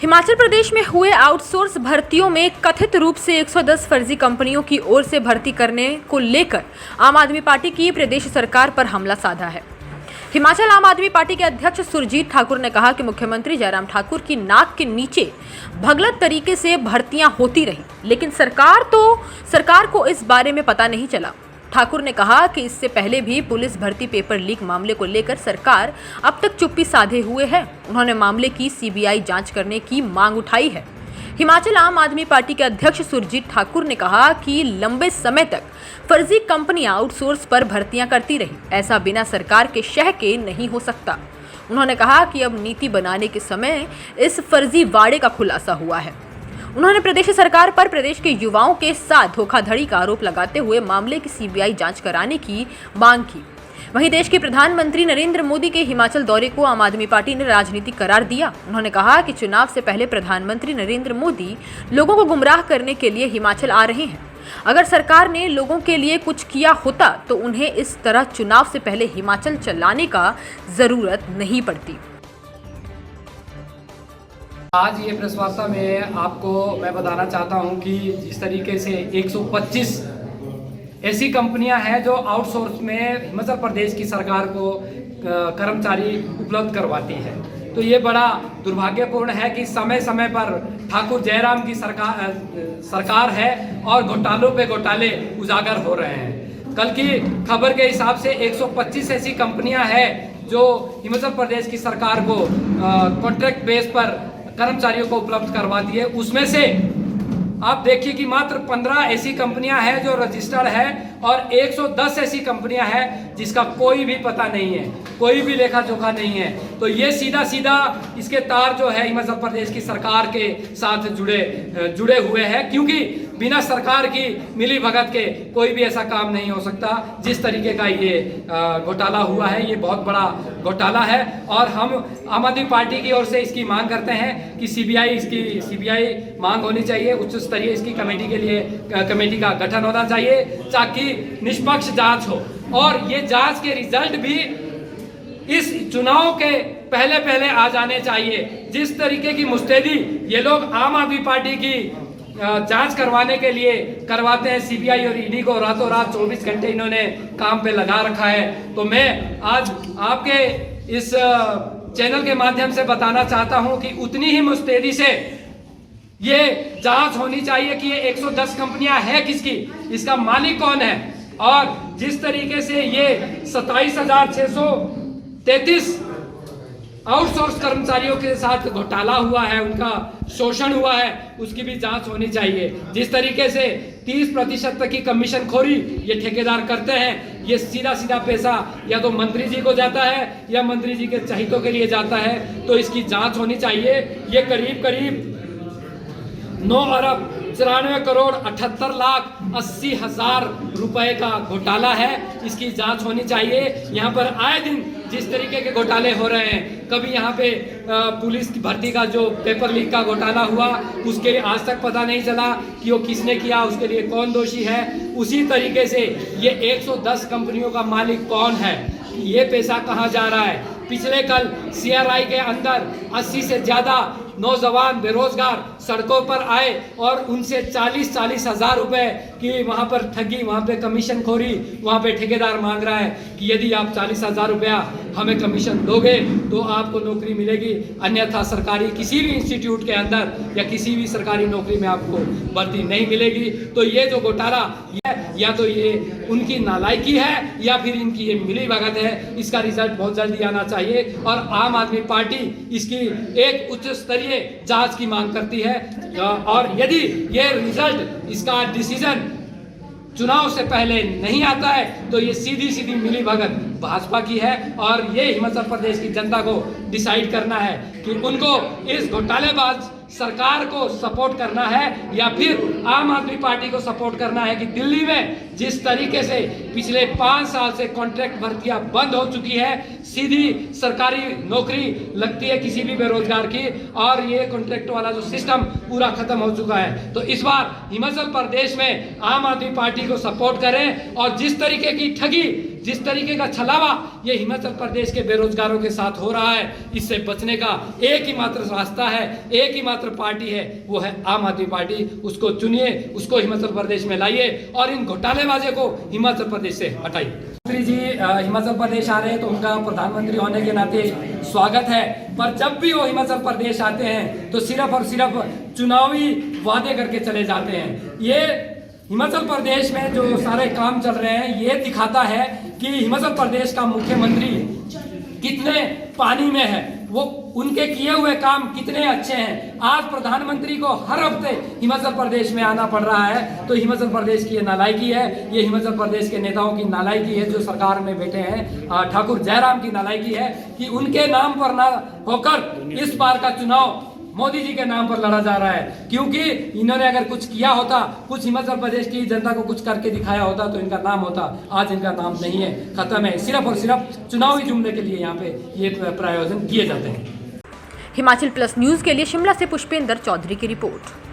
हिमाचल प्रदेश में हुए आउटसोर्स भर्तियों में कथित रूप से 110 फर्जी कंपनियों की ओर से भर्ती करने को लेकर आम आदमी पार्टी की प्रदेश सरकार पर हमला साधा है। हिमाचल आम आदमी पार्टी के अध्यक्ष सुरजीत ठाकुर ने कहा कि मुख्यमंत्री जयराम ठाकुर की नाक के नीचे भगलत तरीके से भर्तियां होती रही, लेकिन सरकार को इस बारे में पता नहीं चला। ठाकुर ने कहा कि इससे पहले भी पुलिस भर्ती पेपर लीक मामले को लेकर सरकार अब तक चुप्पी साधे हुए है। उन्होंने मामले की सीबीआई जांच करने की मांग उठाई है। हिमाचल आम आदमी पार्टी के अध्यक्ष सुरजीत ठाकुर ने कहा कि लंबे समय तक फर्जी कंपनियां आउटसोर्स पर भर्तियां करती रही, ऐसा बिना सरकार के शह के नहीं हो सकता। उन्होंने कहा कि अब नीति बनाने के समय इस फर्जी वाड़े का खुलासा हुआ है। उन्होंने प्रदेश सरकार पर प्रदेश के युवाओं के साथ धोखाधड़ी का आरोप लगाते हुए मामले की सीबीआई जांच कराने की मांग की। वहीं देश के प्रधानमंत्री नरेंद्र मोदी के हिमाचल दौरे को आम आदमी पार्टी ने राजनीतिक करार दिया। उन्होंने कहा कि चुनाव से पहले प्रधानमंत्री नरेंद्र मोदी लोगों को गुमराह करने के लिए हिमाचल आ रहे हैं। अगर सरकार ने लोगों के लिए कुछ किया होता तो उन्हें इस तरह चुनाव से पहले हिमाचल चलाने का जरूरत नहीं पड़ती। आज ये प्रेस वार्ता में आपको मैं बताना चाहता हूं कि जिस तरीके से 125 ऐसी कंपनियां हैं जो आउटसोर्स में हिमाचल प्रदेश की सरकार को कर्मचारी उपलब्ध करवाती है, तो ये बड़ा दुर्भाग्यपूर्ण है कि समय समय पर ठाकुर जयराम की सरकार है और घोटालों पे घोटाले उजागर हो रहे हैं। कल की खबर के हिसाब से 125 ऐसी कंपनियां हैं जो हिमाचल प्रदेश की सरकार को कॉन्ट्रैक्ट बेस पर कर्मचारियों को उपलब्ध करवाती है। उसमें से आप देखिए कि मात्र 15 ऐसी कंपनियां हैं जो रजिस्टर्ड है और 110 ऐसी कंपनियां हैं जिसका कोई भी पता नहीं है, कोई भी लेखा जोखा नहीं है। तो ये सीधा सीधा इसके तार जो है हिमाचल प्रदेश की सरकार के साथ जुड़े हुए हैं, क्योंकि बिना सरकार की मिली भगत के कोई भी ऐसा काम नहीं हो सकता। जिस तरीके का ये घोटाला हुआ है, ये बहुत बड़ा घोटाला है और हम आम आदमी पार्टी की ओर से इसकी मांग करते हैं कि सीबीआई मांग होनी चाहिए। उच्च स्तरीय इसकी कमेटी के लिए कमेटी का गठन होना चाहिए ताकि निष्पक्ष जांच हो और ये जांच के रिजल्ट भी इस चुनाव के पहले आ जाने चाहिए। जिस तरीके की मुस्तैदी ये लोग आम आदमी पार्टी की जांच करवाने के लिए करवाते हैं, सीबीआई और ईडी को रातों रात 24 घंटे इन्होंने काम पे लगा रखा है। तो मैं आज आपके इस चैनल के माध्यम से बताना चाहता हूं कि उतनी ही मुस्तैदी से ये जांच होनी चाहिए कि ये 110 कंपनियां हैं किसकी, इसका मालिक कौन है। और जिस तरीके से ये 27,633 आउटसोर्स कर्मचारियों के साथ घोटाला हुआ है, उनका शोषण हुआ है, उसकी भी जांच होनी चाहिए। जिस तरीके से 30% तक की कमीशन खोरी ये ठेकेदार करते हैं, ये सीधा पैसा या तो मंत्री जी को जाता है या मंत्री जी के चहितों के लिए जाता है, तो इसकी जांच होनी चाहिए। ये करीब 9,94,78,80,000 रुपए का घोटाला है, इसकी जांच होनी चाहिए। यहाँ पर आए दिन जिस तरीके के घोटाले हो रहे हैं, कभी यहाँ पे पुलिस की भर्ती का जो पेपर लीक का घोटाला हुआ उसके आज तक पता नहीं चला कि वो किसने किया, उसके लिए कौन दोषी है। उसी तरीके से ये 110 कंपनियों का मालिक कौन है, ये पैसा कहाँ जा रहा है। पिछले कल CRI के अंदर 80 से ज़्यादा नौजवान बेरोजगार सड़कों पर आए और उनसे 40 हज़ार रुपए की वहाँ पर ठगी, वहाँ पे कमीशन खोरी, वहाँ पे ठेकेदार मांग रहा है कि यदि आप 40 हज़ार रुपया हमें कमीशन दोगे तो आपको नौकरी मिलेगी, अन्यथा सरकारी किसी भी इंस्टीट्यूट के अंदर या किसी भी सरकारी नौकरी में आपको भर्ती नहीं मिलेगी। तो ये जो घोटाला या तो ये उनकी नालायकी है या फिर इनकी ये मिली भगत है, इसका रिजल्ट बहुत जल्दी आना चाहिए और आम आदमी पार्टी इसकी एक उच्च स्तरीय जांच की मांग करती है। और यदि ये रिजल्ट, इसका डिसीजन चुनाव से पहले नहीं आता है तो ये सीधी मिली भगत भाजपा की है और ये हिमाचल प्रदेश की जनता को डिसाइड करना है कि उनको इस घोटालेबाज सरकार को सपोर्ट करना है या फिर आम आदमी पार्टी को सपोर्ट करना है। कि दिल्ली में जिस तरीके से पिछले 5 साल से कॉन्ट्रैक्ट भर्तियां बंद हो चुकी है, सीधी सरकारी नौकरी लगती है किसी भी बेरोजगार की, और ये कॉन्ट्रैक्ट वाला जो सिस्टम पूरा खत्म हो चुका है। तो इस बार हिमाचल प्रदेश में आम आदमी पार्टी को सपोर्ट करें, और जिस तरीके की ठगी, जिस तरीके का छलावा ये हिमाचल प्रदेश के बेरोजगारों के साथ हो रहा है, इससे बचने का एक ही मात्र रास्ता है, एक ही मात्र पार्टी है, वो है आम आदमी पार्टी। उसको चुनिए, उसको हिमाचल प्रदेश में लाइए और इन घोटालेबाजों को हिमाचल प्रदेश से हटाइए। मंत्री जी हिमाचल प्रदेश आ रहे हैं तो उनका प्रधानमंत्री होने के नाते स्वागत है, पर जब भी वो हिमाचल प्रदेश आते हैं तो सिर्फ और सिर्फ चुनावी वादे करके चले जाते हैं। ये हिमाचल प्रदेश में जो सारे काम चल रहे हैं ये दिखाता है कि हिमाचल प्रदेश का मुख्यमंत्री कितने पानी में है, वो उनके किए हुए काम कितने अच्छे हैं। आज प्रधानमंत्री को हर हफ्ते हिमाचल प्रदेश में आना पड़ रहा है, तो हिमाचल प्रदेश की ये नालायकी है, ये हिमाचल प्रदेश के नेताओं की नालायकी है जो सरकार में बैठे हैं। ठाकुर जयराम की नालायकी है कि उनके नाम पर ना होकर इस बार का चुनाव मोदी जी के नाम पर लड़ा जा रहा है, क्योंकि इन्होंने अगर कुछ किया होता, कुछ हिमाचल प्रदेश की जनता को कुछ करके दिखाया होता तो इनका नाम होता। आज इनका नाम नहीं है, खत्म है। सिर्फ और सिर्फ चुनावी जुमले के लिए यहाँ पे ये प्रायोजन किए जाते हैं। हिमाचल प्लस न्यूज़ के लिए शिमला से पुष्पेंद्र चौधरी की रिपोर्ट।